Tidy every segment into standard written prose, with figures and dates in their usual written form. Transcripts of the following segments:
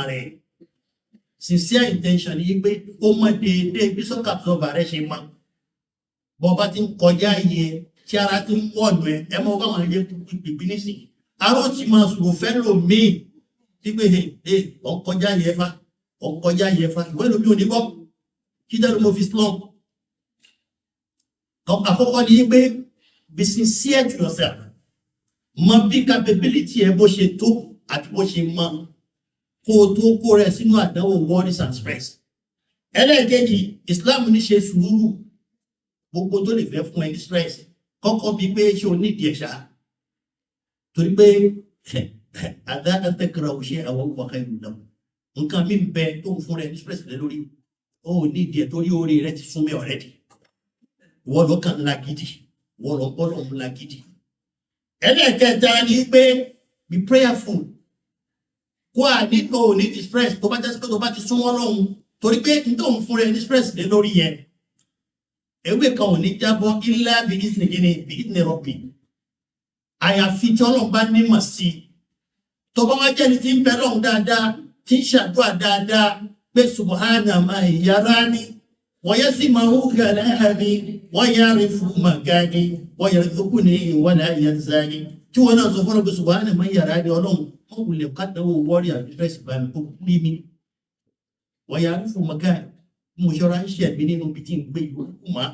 lọ́kàn rẹ̀. Sincere intention ni pé ó mọ déédéé bí shock absorber rẹ̀ ṣe mọ́. Bọ́ bá ti ń kọjá iye tí ara ti ń wọ̀nù ẹ mọ́ káwọn ẹyẹ gbígbí nísìnyí. Aró ti máa sùn fẹ́ lò míì tí pé ọ̀n kọjá yẹ fa ìwé lómi ò ní bọ́ kí dẹ́rù mo fi slump. Àkọ́kọ́ ni pé be sincere to yourself. Mọ bí capability ẹ bó ṣe tó àti bó ṣe mọ kó o tó kó rẹ sínú àdánwò worries and stress. Ẹlẹ́ẹ̀kejì, Islam ní ṣe sùúrù gbogbo tó lè fẹ́ fún ẹ ní stress. Kọ́kọ́ bíi pé ṣé o nídìí ẹ̀ ṣá torí pé àdá àtẹkẹrẹ òṣè àwọn òwúwàká ìlú náà nǹkan mi ń bẹ tó ń fún rẹ ní stress lé lórí ó nídìí ẹ̀ torí orí rẹ ti súnmọ́ already. Wọ́n lọ kàn ńlá gidi wọ́n lọ bọ́lọ̀ ńlá gidi. Ẹlẹ́ẹ̀kẹta ni pé be prayerful. Kó à nílò ní ti stress tó bá jẹ́ pé tó bá ti súnmọ́ lọ́hùn torí pé n tó ń fún rẹ ní stress lé lórí yẹn. Ewé kan ò ní jábọ́ ilá bí ìsìnkí rọ̀bì. Àyàfi tí Ọlọ́run bá nímọ̀ sí. Tó bá wá jẹ́ni tí ń bẹ lọ́hùn dáadáa, tí ń ṣàdúrà dáadáa pé subhana ma yarani wa yasma'u kalami wa ya'rifu makani wa yarzuquni wa la yansani. Tí wọ́n náà sọ fọ́nà pé subhana ma yarani Ọlọ́run wọ́n wulẹ̀ kádàwó wọ́rí àdúrẹ́sì bá mi kó rí mi. Wa ya'rifu makani mo ṣọ́ra ń ṣẹ̀mí nínú ibi tí ń gbé ìwọ̀n máa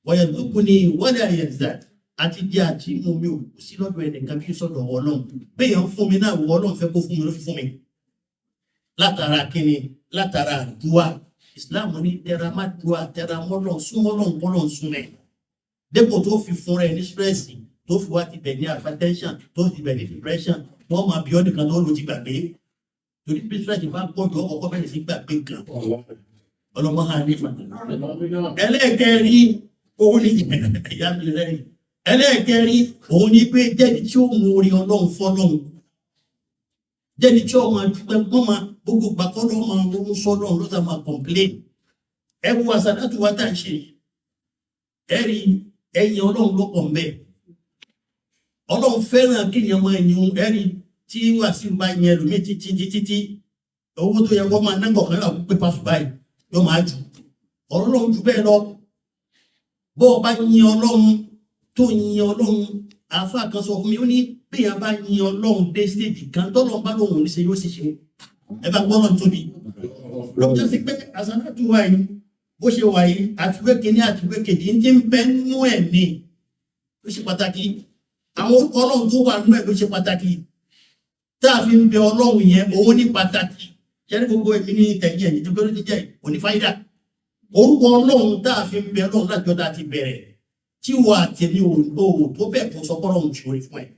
wọ́yẹ̀ tó kú ní wọ́dẹ̀ àyẹ̀zà àti jẹ́ àti mú mi ò sí lọ́dọ̀ ẹnìkan bí sọ́dọ̀ Ọlọ́run bẹ́yàn fún mi náà Ọlọ́run fẹ́ kó fún mi ló fi fún mi látara kíni látara àdúà. Islam ní tẹra má dúà tẹra mọ́lọ̀ súnmọ́lọ́run bọ́lọ̀ súnmẹ́ dépò tó fi fún rẹ̀ ní stress tó fi wá ti bẹ̀ ní hypertension tó ti bẹ̀ ní depression wọ́n máa bí ọdún kan tó lò ti gbàgbé torí bí stress bá gbọ́dọ̀ ọkọ̀ bẹ̀rẹ̀ sí gbàgbé kan ọlọ́mọ ha ní ẹlẹ́ẹ̀kẹrin òun ní ìyá mi lẹ́yìn ẹlẹ́ẹ̀kẹrin òun ní pé jẹ́ni tí ó mú orí Ọlọ́run fọ́lọ́run jẹ́ni tí ó máa dúpẹ́ wọ́n máa gbogbo gbàkọ́lọ́ máa ronú sọ́lọ́run ló sá máa complain. Ẹwù àsàdátù wa tá à ń ṣe ẹ̀rí ẹ̀yìn Ọlọ́run ló pọ̀ mbẹ́. Ọlọ́run fẹ́ràn kéèyàn máa yún ẹ̀rí tí wàásù bá yẹn lómi títí owó tó yẹ wọ́n máa nágbọ̀ kan láwọn pépà fún báyìí yóò máa jù ọ̀rọ̀ Ọlọ́run jù bẹ́ẹ̀ lọ. Bọ́ ọ bá yin Ọlọ́run tó yin Ọlọ́run àáfàá kan sọ fún mi ó ní bẹ́ẹ̀ bá yin Ọlọ́run dé stage kan tọ́lọ́run bá lóhùn ní ṣe yóò sì ṣe ẹ bá gbọ́ Ọlọ́run tóbi. Lọ́jọ́ sí pé àsàlátù wa yìí bó ṣe wà yìí àtiwé kìíní àtiwé kejì ń ti ń bẹ nínú ẹ̀mí ló ṣe pàtàkì. Àwọn orúkọ Ọlọ́run tó wà nínú ẹ̀ ló ṣe pàtàkì tá a fi ń bẹ Ọlọ́run yẹn òun ní pàtàkì. Ṣẹ́ni gbogbo èmi ní tẹ̀yìn ẹ̀yìn tó gbọ́dọ̀ ti jẹ́ òní fáyidà. Orúkọ Ọlọ́run tá a fi ń bẹ Ọlọ́run lájọ́ tá a ti bẹ̀rẹ̀ tí wọ́n àtẹ̀mí òòrùn tó bẹ̀ kó sọ Ọlọ́run ṣe orí fún ẹ̀.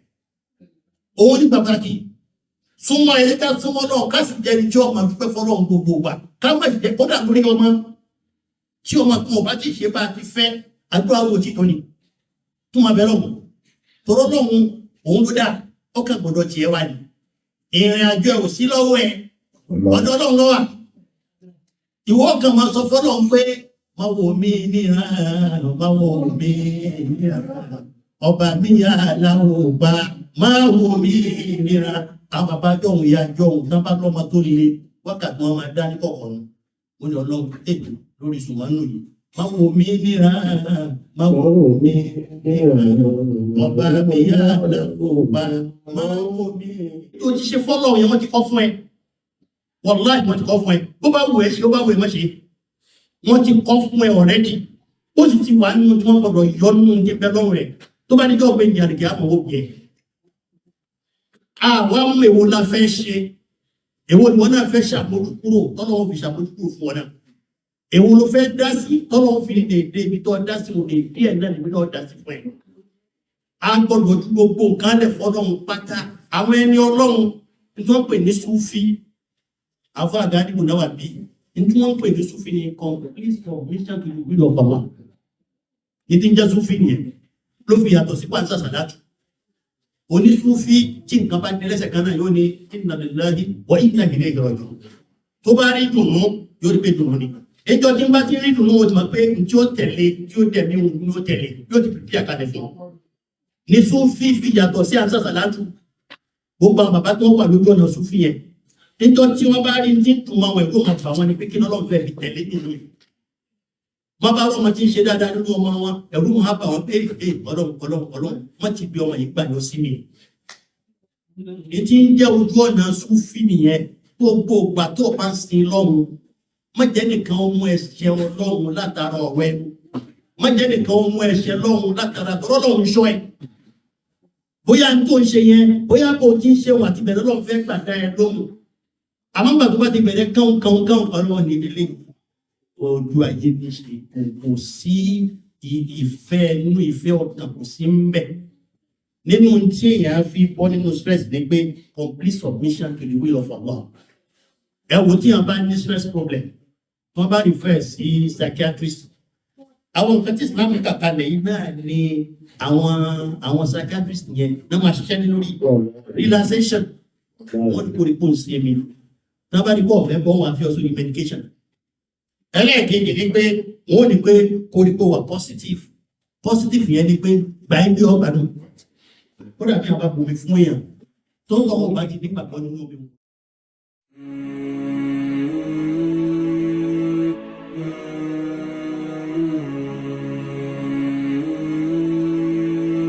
Òun ní pàtàkì súnmọ́ ẹ̀ ká súnmọ́ náà ká sì jẹ́ni tí ọmọ fífẹ́ fọ́lọ́run gbogbo wa ká má sì jẹ́ kódà lórí ọmọ tí ọmọ kan ò bá ti ṣe bá a ti fẹ́ àdúrà wo ti tó ni tó máa bẹ lọ́wọ́ tọ́rọ́ lọ́hùn òun ló dá ọkàn gbọ́dọ̀ tiẹ̀ wá ní ìrìn àjò ẹ̀ ò sí lọ́wọ́ ẹ̀ ọ̀dọ̀ Ọlọ́run ló wà. Ìwọ kan máa sọ fọ́lọ́run pé máa wò mí níran máa wò mí níran ọba mi yà láwọn ọba máa wò mí níran. Àwọn bàbá jọ̀hún ìyá jọ̀hún tán bá lọ́mọ tó le wákàtí wọn máa dá ní kọ̀ọ̀kan ó ní Ọlọ́run tètè lórí sùnmọ́nù yìí máa wò mí níran máa wò mí níran ọba mi yà láwọn ọba máa wò mí. Tó ti ṣe fọ́lọ́run yẹn wọ́n ti kọ́ fún ẹ. Wàláhì wọ́n ti kọ́ fún ẹ bó bá wù ẹ́ ṣe ó bá wù ẹ́ má ṣe wọ́n ti kọ́ fún ẹ ọ̀rẹ́dì ó sì ti wà nínú tí wọ́n gbọ́dọ̀ yọ nínú ní bẹ́ẹ̀ lọ́rùn rẹ̀ tó bá ní kí ọ̀gbẹ́ ìyá nìkẹ́ àmọ́ òbí ẹ̀. Àwọn ọmọ èwo la fẹ́ ṣe èwo ni wọ́n náà fẹ́ ṣàmójúkúrò tọ́lọ́wọ́ fi ṣàmójúkúrò fún ọ náà èwo ló fẹ́ dá sí tọ́lọ́wọ́ fi ní dèédé ibi tó dá sí òde díẹ̀ náà níbi náà dá sí fún ẹ. A gbọ́dọ̀ ojú gbogbo nǹkan lẹ̀ fọ́lọ́run pátá àwọn ẹni Ọlọ́run tí wọ́n pè ní Súfí àwọn àgáàdìbò náà wà bí tí wọ́n pè ní Súfí ní complete submission to the will of Allah. Ní tí ń jẹ́ Súfí nìyẹn ló fi yàtọ̀ sí pàǹsà sàdátù. Onísúfí tí nǹkan bá ní lẹ́sẹ̀ kan náà yóò ní inna lillahi wa inna ilayhi raji'un. Tó bá rí dùnú yóò rí pé dùnú ni. Ẹjọ́ tí ń bá ti rí dùnú wọn ti mọ̀ pé tí ó tẹ̀lé tí ó dẹ̀mí òun ni ó tẹ̀lé yóò ti pìpì àkàlẹ̀ fún. Ní Súfí fi yàtọ̀ sí àǹsà sàdátù. Gbogbo àwọn bàbá tó wà lójú ọ̀nà Súfí yẹn níjọ́ tí wọ́n bá rí ní tùmọ̀ àwọn ẹ̀kọ́ máa fà wọ́n ni pé kí Ọlọ́run fẹ́ fi tẹ̀lé nínú yìí. Wọ́n bá rọ́mọ tí ń ṣe dáadáa nínú ọmọ wọn, ẹ̀rú wọn á bà wọ́n pé Ọlọ́run wọ́n ti bí ọmọ yìí gbà lọ sí mi. Ètí ń jẹ́ ojú ọ̀nà Súfì nìyẹn. Gbogbo ìgbà tó bá ń sin lọ́run, má jẹ́ nìkan ó mú ẹ̀ṣẹ̀ Ọlọ́run látara ọ̀rọ̀ ẹnu. Má jẹ́ nìkan ó mú ẹ̀ṣẹ̀ Ọlọ́run látara Ọlọ́run ṣọ́ ẹ. Bóyá n tó ń ṣe yẹn, bóyá bó ti ń ṣe wọn àti bẹ̀rẹ̀ Ọlọ́run fẹ́ gbàdá ẹ lóhùn. Àmọ́ gbà tó bá ti bẹ̀rẹ̀ kán Ọlọ́run ní ilé ojú ayé ní ṣe kò sí ìfẹ́ inú ìfẹ́ ọ̀tàn kò sí ń bẹ̀. Nínú tí èèyàn fi bọ́ nínú stress ni pé complete submission to the will of Allah. Ẹ wo tí èèyàn bá ní stress problem, wọ́n bá refer sí psychiatrist. Àwọn nǹkan tí Islam kàkà lẹ́yìn náà ni àwọn psychiatrist yẹn náà máa ṣiṣẹ́ ní lórí relaxation. Wọ́n ní koríko ń ṣe mi. Tí wọ́n bá ní kó ọ̀fẹ́ bọ́ wọn àfi ọ̀ṣun ní medication. Ẹlẹ́ẹ̀kejì ni pé wọ́n ní pé koríko wà positive yẹn ni pé gbà ń bí ọgbà náà. Ó dàbí àwọn abomi fún èèyàn tó ń tọ́wọ́ bá ti nígbàgbọ́ nínú omi.